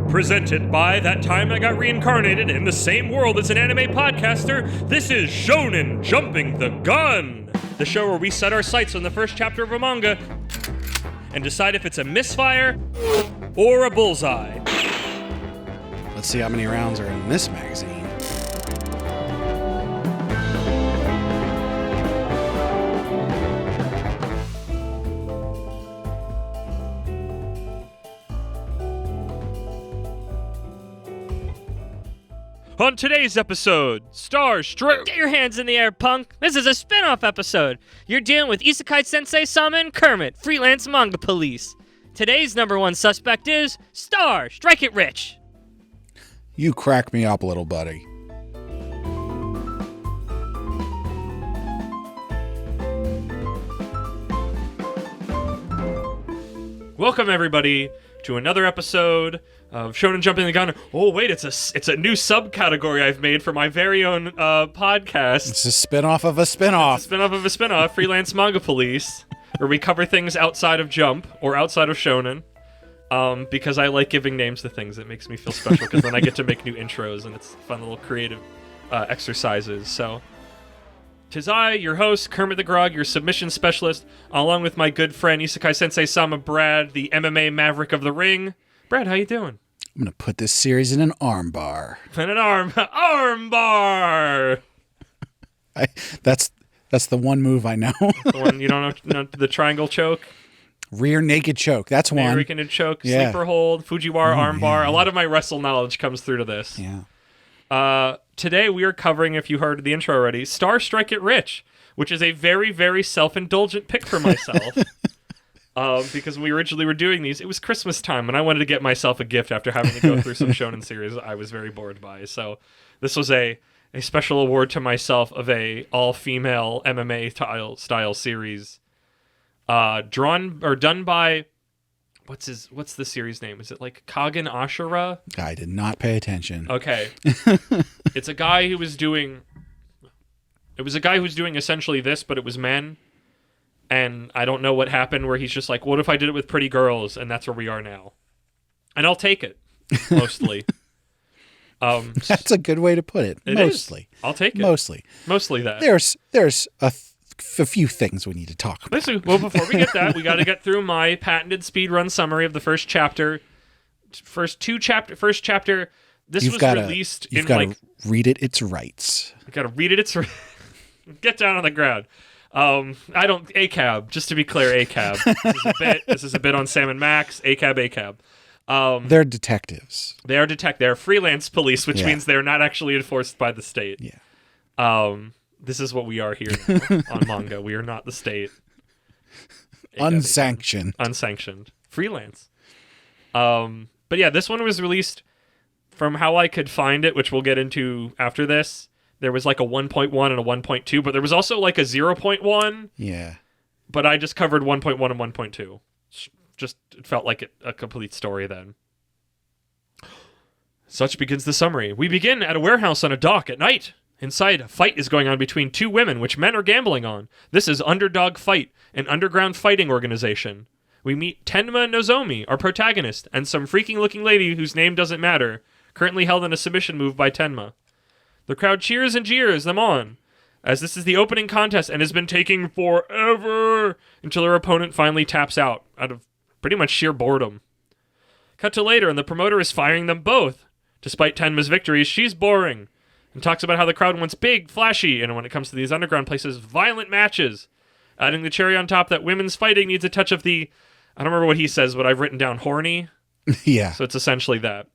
Presented by That Time I Got Reincarnated in the same world as an anime podcaster, this is Shonen Jumping the Gun, the show where we set our sights on the first chapter of a manga and decide if it's a misfire or a bullseye. Let's see how many rounds are in this magazine. On today's episode, Get your hands in the air, punk! This is a spin-off episode. You're dealing with Isekai Sensei-Sama and Kermit, freelance manga police. Today's number one suspect is RStrikeitRich. You crack me up, little buddy. Welcome everybody to another episode of Shonen Jumping the Gun. Oh wait, it's a new subcategory I've made for my very own podcast. It's a spin-off of a spin-off. It's a spin-off of a spin-off, Freelance Manga Police, where we cover things outside of Jump or outside of Shonen. Because I like giving names to things. It makes me feel special because then I get to make new intros and it's fun little creative exercises. So, 'tis I, your host, Kermit the Grog, your submission specialist, along with my good friend Isekai Sensei-Sama Brad, the MMA maverick of the ring. Brad, how you doing? I'm going to put this series in an arm bar. In an arm bar! That's the one move I know. The one you don't know, the triangle choke? Rear naked choke. That's one. Rear naked choke, Yeah. sleeper hold, Fujiwara arm bar. yeah. A lot of my wrestle knowledge comes through to this. Yeah. Today we are covering, if you heard the intro already, RStrikeitRich, which is a very, very self-indulgent pick for myself. Because when we originally were doing these, it was Christmas time, and I wanted to get myself a gift after having to go through some shonen series I was very bored by. So this was a special award to myself of a all-female MMA style series, drawn or done by what's the series name? Is it like Kagen Ashura? I did not pay attention. Okay. It's a guy who was doing... It was a guy who was doing essentially this, but it was men. And I don't know what happened where he's just like, what if I did it with pretty girls? And that's where we are now. And I'll take it, mostly. That's a good way to put it. Mostly. I'll take it. Mostly that. There's a few things we need to talk about. Well, before we get that, we got to get through my patented speedrun summary of the first chapter. First chapter. This was released in like... You've got to read it its rights. You got to read it its rights. Get down on the ground. ACAB, just to be clear, ACAB. This is a bit on Sam and Max. ACAB. They're detectives. They're freelance police, which means they're not actually enforced by the state. Yeah. This is what we are here now on manga. We are not the state. Unsanctioned. Freelance. But yeah, this one was released from how I could find it, which we'll get into after this. There was like a 1.1 and a 1.2, but there was also like a 0.1. Yeah. But I just covered 1.1 and 1.2. Just it felt like a complete story then. Such begins the summary. We begin at a warehouse on a dock at night. Inside, a fight is going on between two women, which men are gambling on. This is Underdog Fight, an underground fighting organization. We meet Tenma Nozomi, our protagonist, and some freaking-looking lady whose name doesn't matter, currently held in a submission move by Tenma. The crowd cheers and jeers them on, as this is the opening contest and has been taking forever until her opponent finally taps out of pretty much sheer boredom. Cut to later, and the promoter is firing them both. Despite Tenma's victories, she's boring, and talks about how the crowd wants big, flashy, and when it comes to these underground places, violent matches, adding the cherry on top that women's fighting needs a touch of the, I don't remember what he says, but I've written down horny. Yeah. So it's essentially that.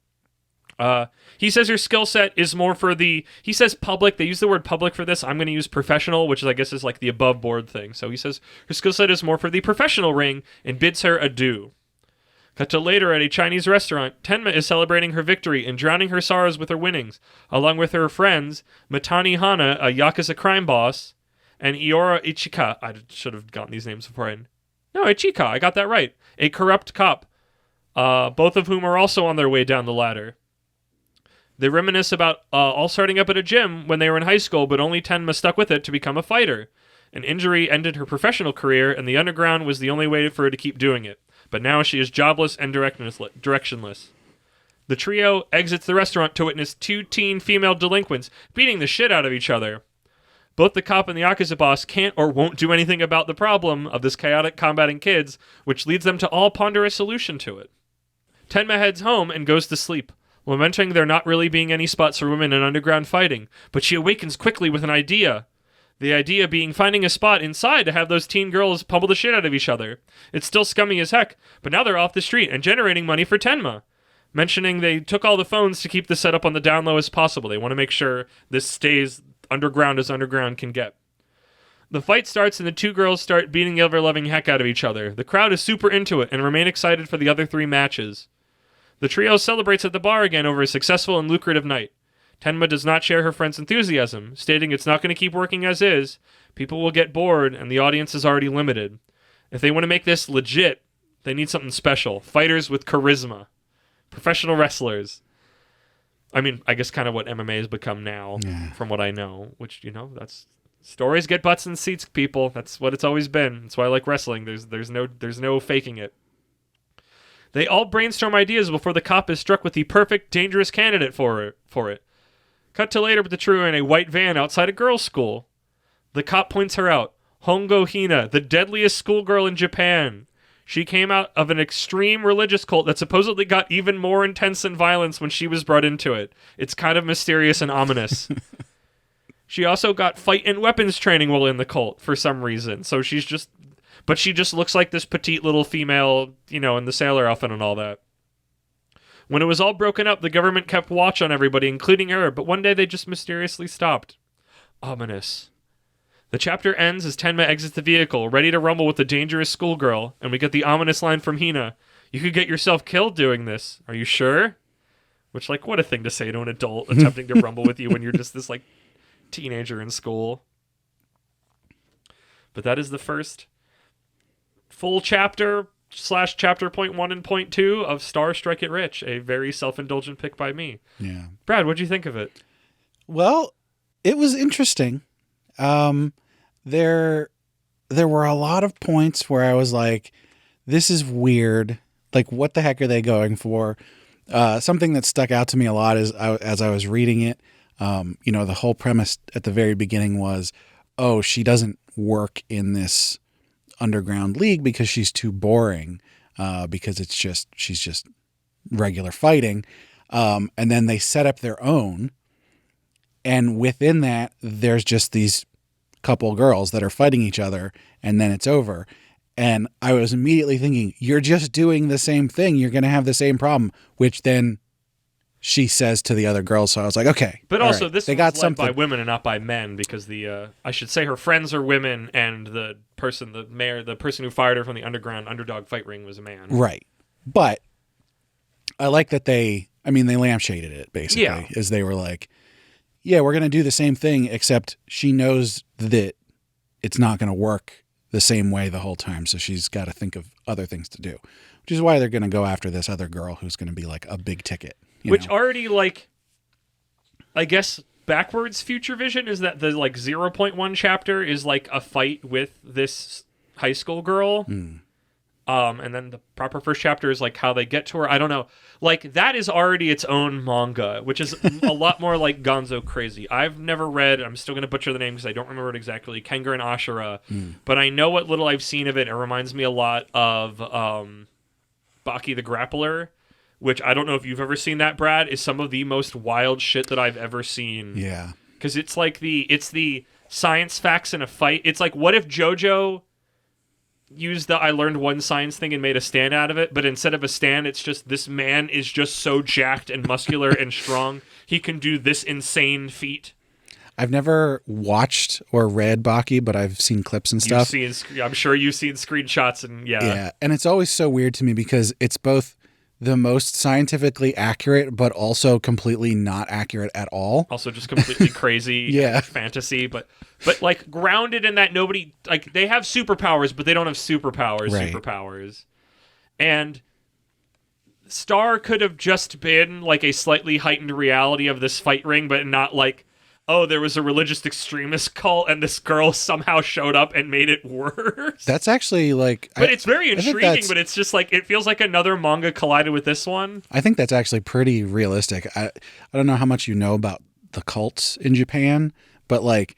He says her skill set is more for he says public, they use the word public for this, I'm going to use professional, which I guess is like the above board thing. So he says her skill set is more for the professional ring and bids her adieu. Cut to later at a Chinese restaurant, Tenma is celebrating her victory and drowning her sorrows with her winnings, along with her friends, Matani Hana, a Yakuza crime boss, and Iora Ichika, I should have gotten these names before Ichika, I got that right, a corrupt cop, both of whom are also on their way down the ladder. They reminisce about all starting up at a gym when they were in high school, but only Tenma stuck with it to become a fighter. An injury ended her professional career, and the underground was the only way for her to keep doing it. But now she is jobless and directionless. The trio exits the restaurant to witness 2 teen female delinquents beating the shit out of each other. Both the cop and the Yakuza boss can't or won't do anything about the problem of this chaotic combating kids, which leads them to all ponder a solution to it. Tenma heads home and goes to sleep, lamenting there not really being any spots for women in underground fighting, but she awakens quickly with an idea. The idea being finding a spot inside to have those teen girls pummel the shit out of each other. It's still scummy as heck, but now they're off the street and generating money for Tenma. Mentioning they took all the phones to keep the setup on the down low as possible. They want to make sure this stays underground as underground can get. The fight starts and the 2 girls start beating the ever-loving heck out of each other. The crowd is super into it and remain excited for the other 3 matches. The trio celebrates at the bar again over a successful and lucrative night. Tenma does not share her friend's enthusiasm, stating it's not going to keep working as is. People will get bored and the audience is already limited. If they want to make this legit, they need something special. Fighters with charisma. Professional wrestlers. I mean, I guess kind of what MMA has become now, from what I know. Which, that's stories get butts in seats, people. That's what it's always been. That's why I like wrestling. There's no faking it. They all brainstorm ideas before the cop is struck with the perfect, dangerous candidate for it. Cut to later with the trio in a white van outside a girls' school. The cop points her out. Hongo Hina, the deadliest schoolgirl in Japan. She came out of an extreme religious cult that supposedly got even more intense in violence when she was brought into it. It's kind of mysterious and ominous. She also got fight and weapons training while in the cult for some reason. So she just looks like this petite little female, in the sailor outfit and all that. When it was all broken up, the government kept watch on everybody, including her, but one day they just mysteriously stopped. Ominous. The chapter ends as Tenma exits the vehicle, ready to rumble with the dangerous schoolgirl, and we get the ominous line from Hina. You could get yourself killed doing this. Are you sure? Which, what a thing to say to an adult attempting to rumble with you when you're just this, teenager in school. But that is the first full chapter / chapter point 1 and point 2 of RStrikeitRich, a very self-indulgent pick by me. Yeah. Brad, what'd you think of it? Well, it was interesting. There were a lot of points where I was like, this is weird. What the heck are they going for? Something that stuck out to me a lot is as I was reading it, the whole premise at the very beginning was, oh, she doesn't work in this underground league because she's too boring, because she's just regular fighting. And then they set up their own. And within that, there's just these couple girls that are fighting each other, and then it's over. And I was immediately thinking, you're just doing the same thing. You're going to have the same problem, which then she says to the other girls. So I was like, okay. But also, right. This was led by women and not by men, because I should say her friends are women, and the person who fired her from the underdog fight ring was a man. Right. But I like that they lampshaded it, basically, as they were like, yeah, we're going to do the same thing, except she knows that it's not going to work the same way the whole time. So she's got to think of other things to do, which is why they're going to go after this other girl who's going to be a big ticket. Already, I guess backwards future vision is that the 0.1 chapter is a fight with this high school girl. And then the proper first chapter is how they get to her. I don't know. That is already its own manga, which is a lot more like Gonzo Crazy. I've never read, I'm still going to butcher the name because I don't remember it exactly, Kengar and Ashura. But I know what little I've seen of it. It reminds me a lot of Baki the Grappler, which I don't know if you've ever seen that, Brad, is some of the most wild shit that I've ever seen. Yeah. Because it's the science facts in a fight. It's what if JoJo used the I learned one science thing and made a stand out of it, but instead of a stand, it's just this man is just so jacked and muscular and strong, he can do this insane feat. I've never watched or read Baki, but I've seen clips and stuff. I'm sure you've seen screenshots and Yeah, and it's always so weird to me because it's both the most scientifically accurate, but also completely not accurate at all. Also just completely crazy fantasy, but grounded in that nobody, they have superpowers, but they don't have superpowers. And Star could have just been a slightly heightened reality of this fight ring, but not oh, there was a religious extremist cult and this girl somehow showed up and made it worse. That's actually like... But it's very I think intriguing, that's- but it's just like, it feels like another manga collided with this one. I think that's actually pretty realistic. I don't know how much you know about the cults in Japan, but like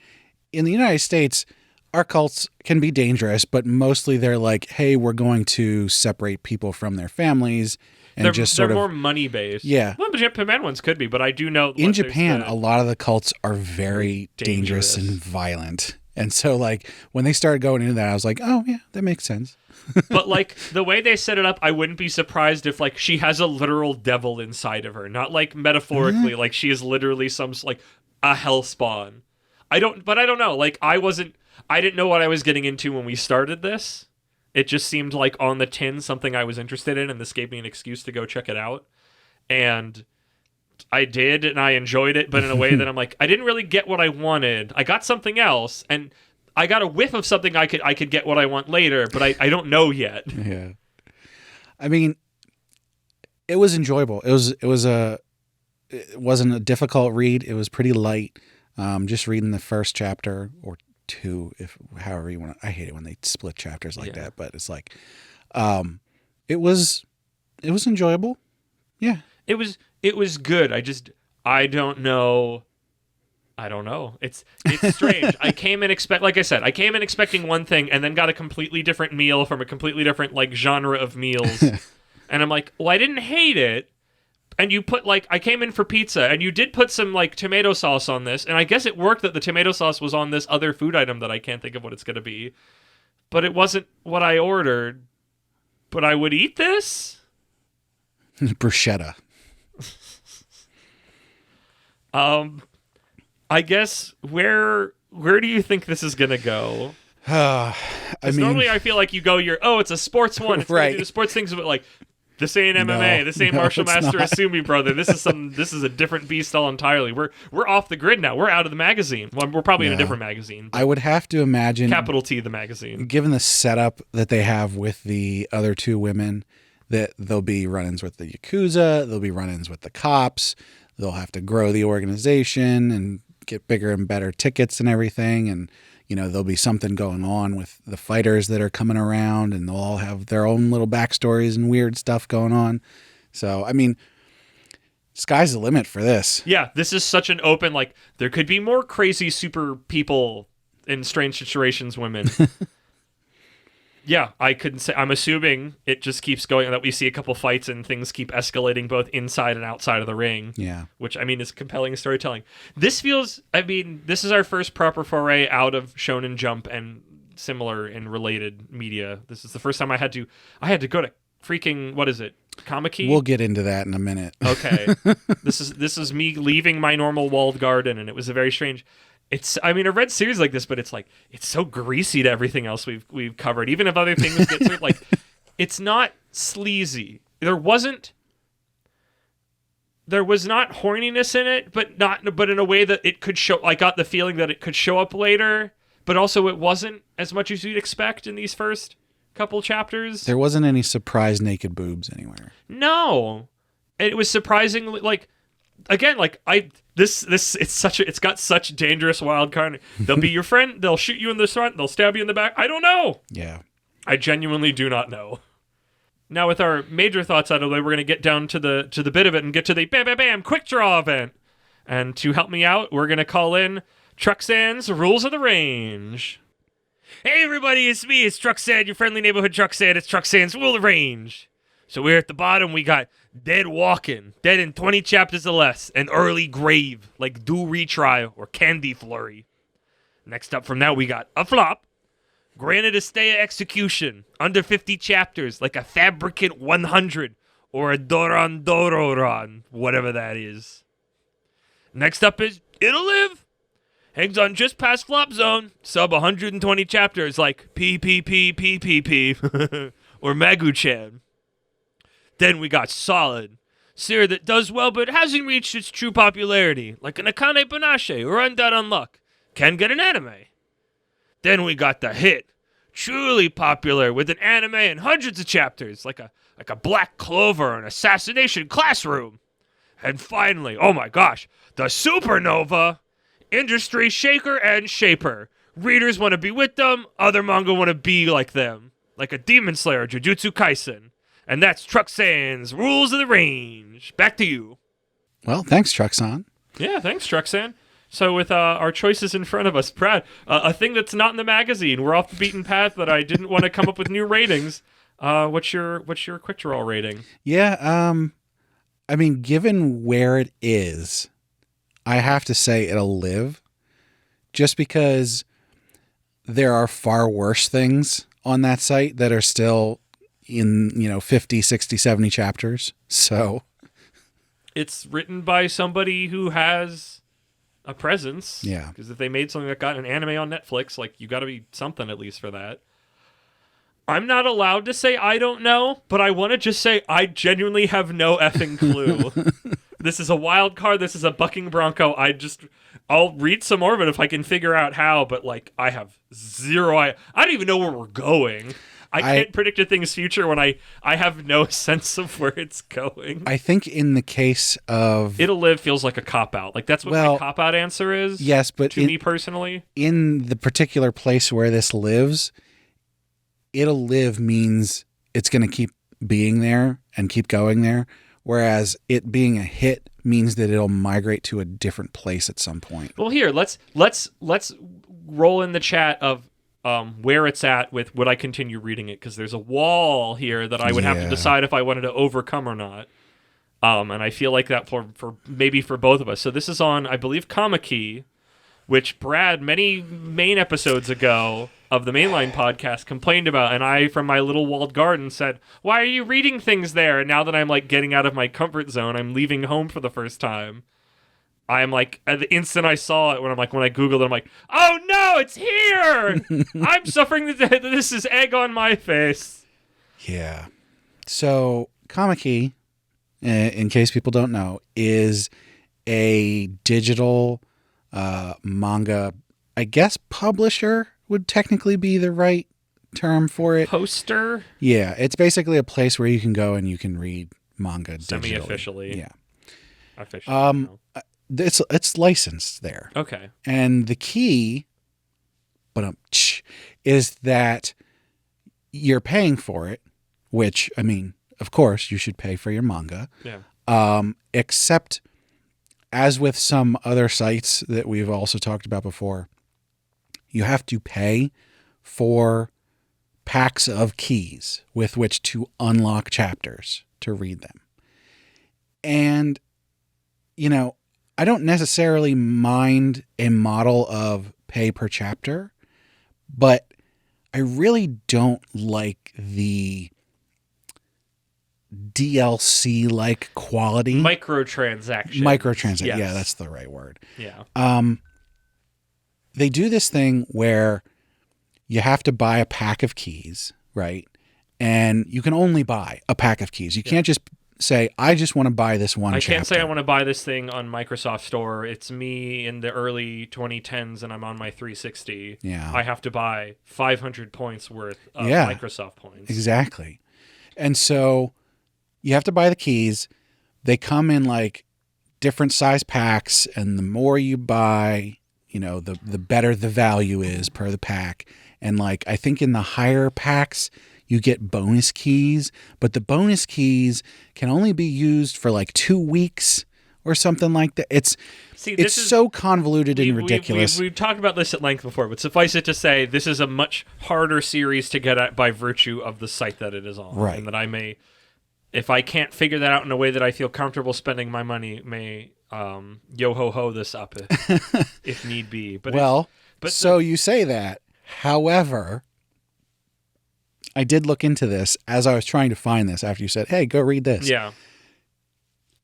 in the United States, our cults can be dangerous, but mostly they're like, hey, we're going to separate people from their families and They're just sort of... more money-based. Yeah. Well, the Japan ones could be, but I do know... In Japan, a lot of the cults are very dangerous and Dangerous. violent. And so like when they started going into that, I was like, oh yeah, that makes sense. But like the way they set it up, I wouldn't be surprised if like she has a literal devil inside of her, not like metaphorically, like she is literally some like a hell spawn. I don't know. Like I didn't know what I was getting into when we started this. It just seemed like on the tin something I was interested in, and this gave me an excuse to go check it out. And I did, and I enjoyed it, but in a way that I'm like, I didn't really get what I wanted. I got something else, and I got a whiff of something I could get what I want later, but I don't know yet. Yeah. I mean, it was enjoyable. It wasn't a difficult read. It was pretty light. Just reading the first chapter or two, if however you want to. I hate it when they split chapters like that, but it's like, it was enjoyable. Yeah. It was good. I don't know. It's strange. I came in expecting one thing and then got a completely different meal from a completely different like genre of meals. And I'm like, well, I didn't hate it. And you put like, I came in for pizza and you did put some like tomato sauce on this. And I guess it worked that the tomato sauce was on this other food item that I can't think of what it's going to be. But it wasn't what I ordered. But I would eat this? Bruschetta. I guess where do you think this is gonna go? I mean, Normally I feel like you go it's a sports one. It's Right. gonna do the sports things, but like this ain't MMA, No, this ain't no, martial it's master not. Asumi, brother. This is a different beast all entirely. We're off the grid now. We're out of the magazine. Well, we're probably in a Yeah. different magazine. I would have to imagine, Capital T, the magazine. given the setup that they have with the other two women, that there'll be run-ins with the Yakuza, there'll be run-ins with the cops, they'll have to grow the organization and get bigger and better tickets and everything, and there'll be something going on with the fighters that are coming around, and they'll all have their own little backstories and weird stuff going on. So, I mean, sky's the limit for this. Yeah, this is such an open, like, there could be more crazy super people in strange situations, women. Yeah, I couldn't say. I'm assuming it just keeps going, that we see a couple fights and things keep escalating both inside and outside of the ring. Yeah. Which, I mean, is compelling storytelling. This is our first proper foray out of Shonen Jump and similar and related media. This is the first time I had to go to freaking, what is it? Comic-Key? We'll get into that in a minute. Okay. This is me leaving my normal walled garden, and it was a very strange. I read series like this, but it's like, it's so greasy to everything else we've covered. Even if other things get sort of like, it's not sleazy. There was not horniness in it, but in a way that it could show. I got the feeling that it could show up later, but also it wasn't as much as you'd expect in these first couple chapters. There wasn't any surprise naked boobs anywhere. No, it was surprisingly like. Again, like it's got such dangerous wild card. They'll be your friend. They'll shoot you in the front. They'll stab you in the back. I don't know. Yeah. I genuinely do not know. Now, with our major thoughts out of the way, we're going to get down to the bit of it and get to the bam bam bam quick draw event. And to help me out, we're going to call in Truxan's Rules of the Range. Hey everybody, it's me. It's Truxan, your friendly neighborhood Truxan. It's Truxan's Rule of Range. So we're at the bottom. We got dead walking, dead in 20 chapters or less, an early grave, like do retrial or candy flurry. Next up from that, we got a flop, granted a stay of execution, under 50 chapters, like a fabricant 100 or a doron dororon, whatever that is. Next up is it'll live, hangs on just past flop zone, sub 120 chapters, like PPP or Magu-chan. Then we got Solid, series that does well but hasn't reached its true popularity, like an Akane Banashi or Undead Unluck. Can get an anime. Then we got the hit, truly popular with an anime and hundreds of chapters, like a Black Clover and Assassination Classroom. And finally, oh my gosh, the Supernova, industry shaker and shaper. Readers want to be with them. Other manga want to be like them. Like a Demon Slayer, Jujutsu Kaisen. And that's Truxan's Rules of the Range. Back to you. Well, thanks, Truxan. Yeah, thanks, Truxan. So with our choices in front of us, Brad, a thing that's not in the magazine. We're off the beaten path, but I didn't want to come up with new ratings. What's your quick draw rating? Yeah, I mean, given where it is, I have to say it'll live. Just because there are far worse things on that site that are still in, 50, 60, 70 chapters. So It's written by somebody who has a presence. Yeah. Because if they made something that got an anime on Netflix, like, you got to be something at least for that. I'm not allowed to say I don't know, but I want to just say I genuinely have no effing clue. This is a wild card. This is a bucking bronco. I'll read some more of it if I can figure out how, but like I have zero. I don't even know where we're going. I can't predict a thing's future when I have no sense of where it's going. I think in the case of It'll Live feels like a cop-out. Like that's what my cop-out answer is. Yes, but to me personally. In the particular place where this lives, It'll Live means it's going to keep being there and keep going there. Whereas it being a hit means that it'll migrate to a different place at some point. Well, here, let's roll in the chat of where it's at with would I continue reading it, because there's a wall here that I would have to decide if I wanted to overcome or not. And I feel like that for maybe for both of us. So this is on, I believe, Kamaki, which Brad many main episodes ago of the Mainline podcast complained about, and I, from my little walled garden, said, "Why are you reading things there?" And now that I'm like getting out of my comfort zone, I'm leaving home for the first time. I'm like, at the instant I saw it, when I Googled it, I'm like, oh no, it's here! I'm suffering. This is egg on my face. Yeah. So Kamaki, in case people don't know, is a digital manga, I guess publisher would technically be the right term for it. Poster? Yeah, it's basically a place where you can go and you can read manga digitally. Semi-officially. Yeah. Officially. It's licensed there. Okay. And the key is that you're paying for it, which, I mean, of course, you should pay for your manga. Yeah. Except, as with some other sites that we've also talked about before, you have to pay for packs of keys with which to unlock chapters to read them. And, I don't necessarily mind a model of pay per chapter, but I really don't like the DLC-like quality. Microtransactions. Yes. Yeah, that's the right word. Yeah. They do this thing where you have to buy a pack of keys, right? And you can only buy a pack of keys. You can't just say, I just want to buy this one chapter. I can't say I want to buy this thing on Microsoft Store. It's me in the early 2010s and I'm on my 360. Yeah. I have to buy 500 points worth of Microsoft points. Exactly. And so you have to buy the keys. They come in like different size packs, and the more you buy, the better the value is per the pack. And like, I think in the higher packs, you get bonus keys, but the bonus keys can only be used for like 2 weeks or something like that. It's so convoluted and ridiculous. We've talked about this at length before, but suffice it to say, this is a much harder series to get at by virtue of the site that it is on. Right. And that I may, if I can't figure that out in a way that I feel comfortable spending my money, may yo-ho-ho this up if need be. But so you say that. However, I did look into this as I was trying to find this after you said, hey, go read this. Yeah.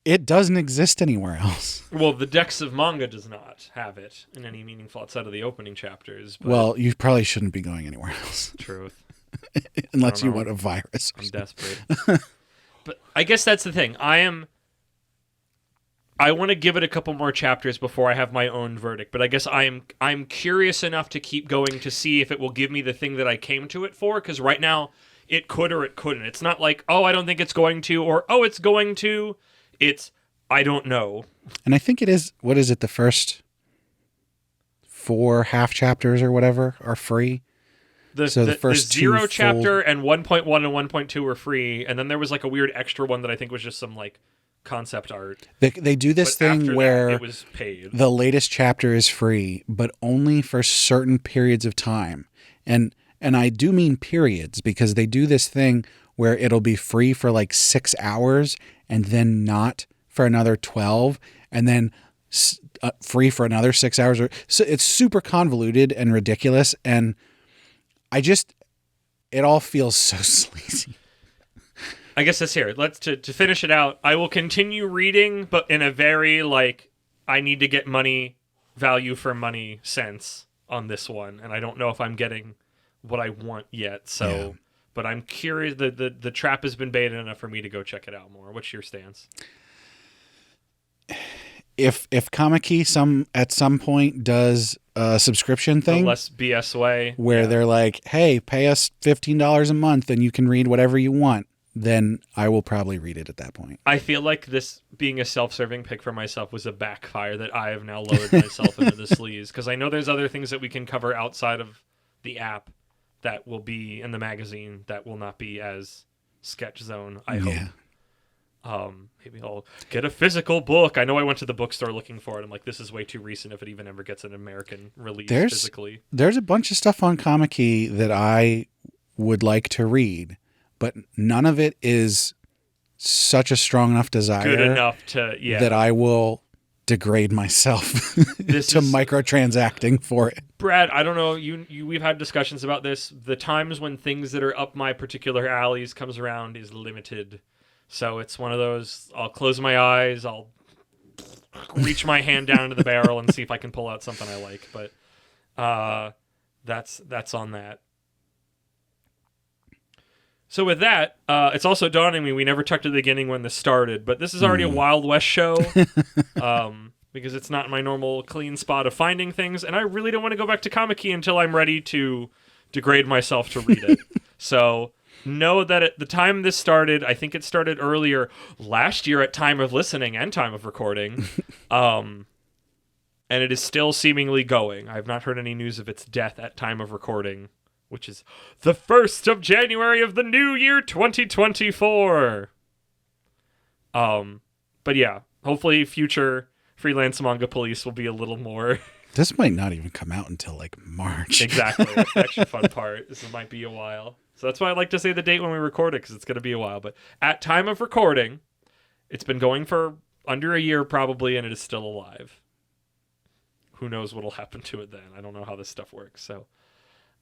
It doesn't exist anywhere else. Well, the Dex of Manga does not have it in any meaningful outside of the opening chapters. But well, you probably shouldn't be going anywhere else. Truth. Unless you want a virus. I'm desperate. But I guess that's the thing. I want to give it a couple more chapters before I have my own verdict, but I guess I'm curious enough to keep going to see if it will give me the thing that I came to it for, because right now it could or it couldn't. It's not like, oh, I don't think it's going to, or oh, it's going to. It's, I don't know. And I think it is, what is it, the first 4 half chapters or whatever are free. So the first the 0 2 chapter and 1.1 and 1.2 were free, and then there was like a weird extra one that I think was just some like concept art. They do this But after thing that, where it was paid. the latest chapter is free, but only for certain periods of time. And I do mean periods, because they do this thing where it'll be free for like 6 hours and then not for another 12, and then free for another 6 hours. So it's super convoluted and ridiculous, and it all feels so sleazy. I guess that's here. Let's to finish it out. I will continue reading, but in a very like I need to get value for money sense on this one, and I don't know if I'm getting what I want yet. So, Yeah. But I'm curious. The trap has been baited enough for me to go check it out more. What's your stance? If Kamiki at some point does a subscription The thing less BS way, where they're like, hey, pay us $15 a month and you can read whatever you want, then I will probably read it at that point. I feel like this being a self-serving pick for myself was a backfire that I have now lowered myself into the sleaze, because I know there's other things that we can cover outside of the app that will be in the magazine that will not be as Sketch Zone, I hope. Maybe I'll get a physical book. I know I went to the bookstore looking for it. I'm like, this is way too recent if it even ever gets an American release physically. There's a bunch of stuff on Kamiki that I would like to read, but none of it is such a strong enough desire Good enough to, that I will degrade myself to microtransacting for it. Brad, I don't know. We've had discussions about this. The times when things that are up my particular alleys comes around is limited. So it's one of those, I'll close my eyes, I'll reach my hand down into the barrel and see if I can pull out something I like. But that's on that. So with that, it's also dawning me we never talked at the beginning when this started, but this is already a Wild West show because it's not my normal clean spot of finding things, and I really don't want to go back to Kamiki until I'm ready to degrade myself to read it. So know that at the time this started, I think it started earlier last year at time of listening and time of recording, and it is still seemingly going. I have not heard any news of its death at time of recording, which is the 1st of January of the new year, 2024. But yeah, hopefully future freelance manga police will be a little more... This might not even come out until like March. Exactly. That's the actually fun part. This might be a while. So that's why I like to say the date when we record it, because it's going to be a while. But at time of recording, it's been going for under a year probably, and it is still alive. Who knows what'll happen to it then? I don't know how this stuff works. So,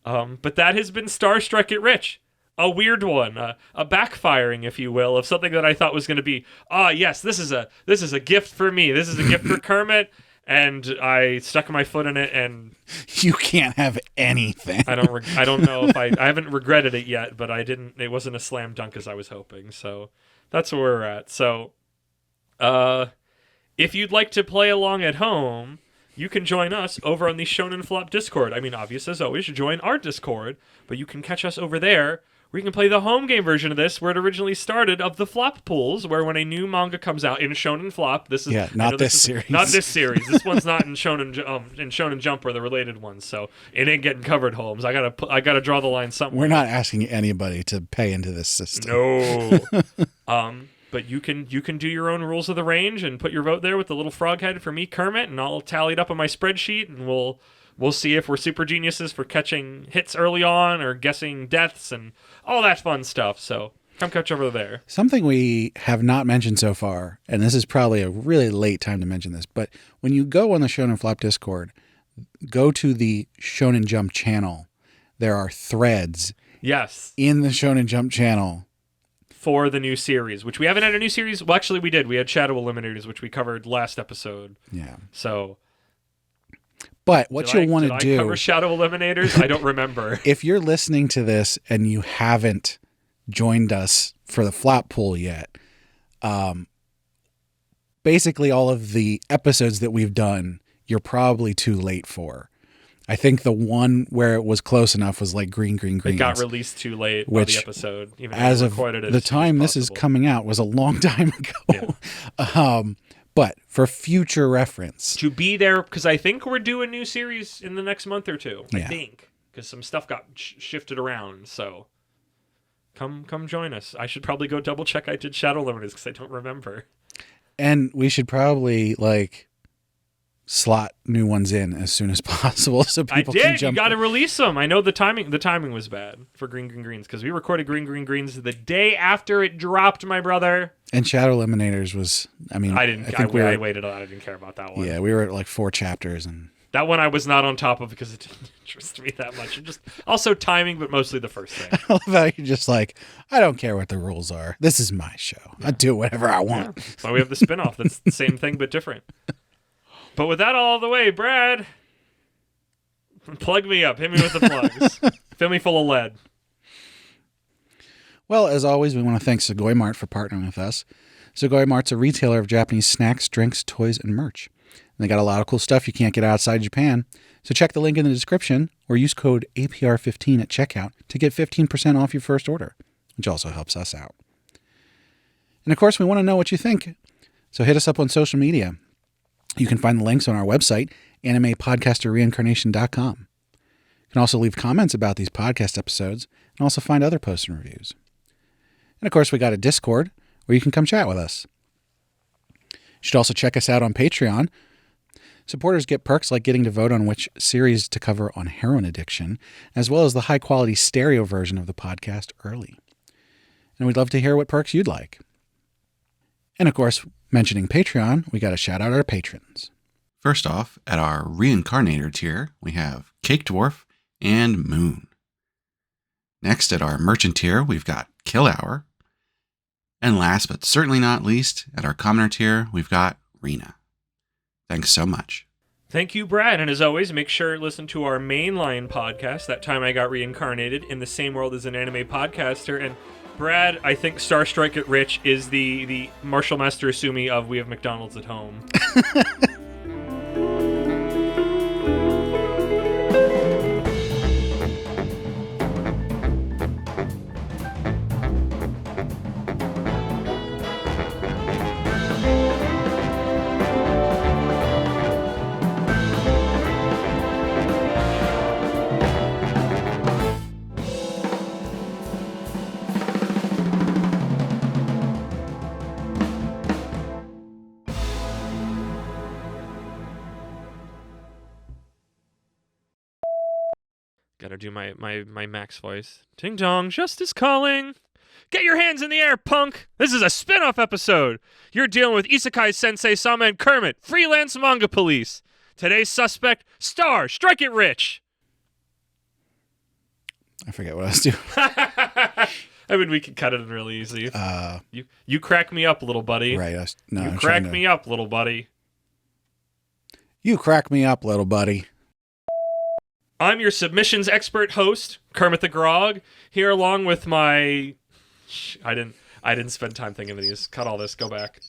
but that has been RStrikeitRich. A weird one, a backfiring, if you will, of something that I thought was going to be, yes, this is a gift for me. This is a gift for Kermit. And I stuck my foot in it, and you can't have anything. I don't know if I haven't regretted it yet, but I didn't. It wasn't a slam dunk as I was hoping. So that's where we're at. So, if you'd like to play along at home, you can join us over on the Shonen Flop Discord. I mean, obvious as always, you join our Discord, but you can catch us over there, where you can play the home game version of this, where it originally started, of the flop pools, where when a new manga comes out in Shonen Flop, this is not this series. Not this series. This one's not in Shonen Jump or the related ones, so it ain't getting covered, Holmes. I gotta draw the line somewhere. We're not asking anybody to pay into this system. No. But you can do your own rules of the range and put your vote there with the little frog head for me, Kermit, and I'll tally it up on my spreadsheet, and we'll see if we're super geniuses for catching hits early on or guessing deaths and all that fun stuff. So come catch over there. Something we have not mentioned so far, and this is probably a really late time to mention this, but when you go on the Shonen Flop Discord, go to the Shonen Jump channel. There are threads in the Shonen Jump channel for the new series, which we haven't had a new series. Well, actually, we did. We had Shadow Eliminators, which we covered last episode. Yeah. So... But what you'll want to do... Did I cover Shadow Eliminators? I don't remember. If you're listening to this and you haven't joined us for the flop pool yet, basically all of the episodes that we've done, you're probably too late for. I think the one where it was close enough was like Green. It got released too late by the episode. Even as of the time this is coming out was a long time ago. Yeah. But for future reference, To be there, because I think we're due a new series in the next month or two. I Yeah. think. Because some stuff got shifted around, so... Come join us. I should probably go double check I did Shadow Limiters, because I don't remember. and we should probably like slot new ones in as soon as possible so people I can did. jump. You got to release them. I know the timing. The timing was bad for Green Green Greens because we recorded Green Green Greens the day after it dropped, my brother. And Shadow Eliminators was, I mean, I didn't. I waited a lot. I didn't care about that one. Yeah, we were at like 4 chapters, and That one I was not on top of because it didn't interest me that much. And just also timing, but mostly the first thing. I love how you're just like, I don't care what the rules are. This is my show. I do whatever I want. That's why we have the spinoff. That's the same thing but different. But with that all the way, Brad, plug me up. Hit me with the plugs. Fill me full of lead. Well, as always, we want to thank Sugoi Mart for partnering with us. Sugoi Mart's a retailer of Japanese snacks, drinks, toys, and merch. And they got a lot of cool stuff you can't get outside Japan. So check the link in the description or use code APR15 at checkout to get 15% off your first order, which also helps us out. And of course, we want to know what you think. So hit us up on social media. You can find the links on our website, animepodcasterreincarnation.com. You can also leave comments about these podcast episodes and also find other posts and reviews. And of course, we got a Discord where you can come chat with us. You should also check us out on Patreon. Supporters get perks like getting to vote on which series to cover on heroin addiction, as well as the high-quality stereo version of the podcast early. And we'd love to hear what perks you'd like. And of course, mentioning Patreon, we got to shout out our patrons. First off, at our Reincarnator tier, we have Cake Dwarf and Moon. Next, at our Merchant tier, we've got Kill Hour. And last but certainly not least, at our Commoner tier, we've got Rena. Thanks so much. Thank you, Brad. And as always, make sure to listen to our mainline podcast, That Time I Got Reincarnated, in the same world as an anime podcaster. And Brad, I think RStrikeitRich is the Martial Master Asumi of We Have McDonald's at Home. Gotta do my Max voice. Ting dong, justice calling. Get your hands in the air, punk! This is a spin-off episode. You're dealing with Isekai Sensei-Sama and Kermit, freelance manga police. Today's suspect, RStrikeitRich. I forget what I was doing. I mean, we could cut it in really easy. You crack me up, little buddy. Right. You crack me up, little buddy. You crack me up, little buddy. I'm your submissions expert host, Kermit the Grog, here along with my... I didn't spend time thinking of these. Cut all this. Go back.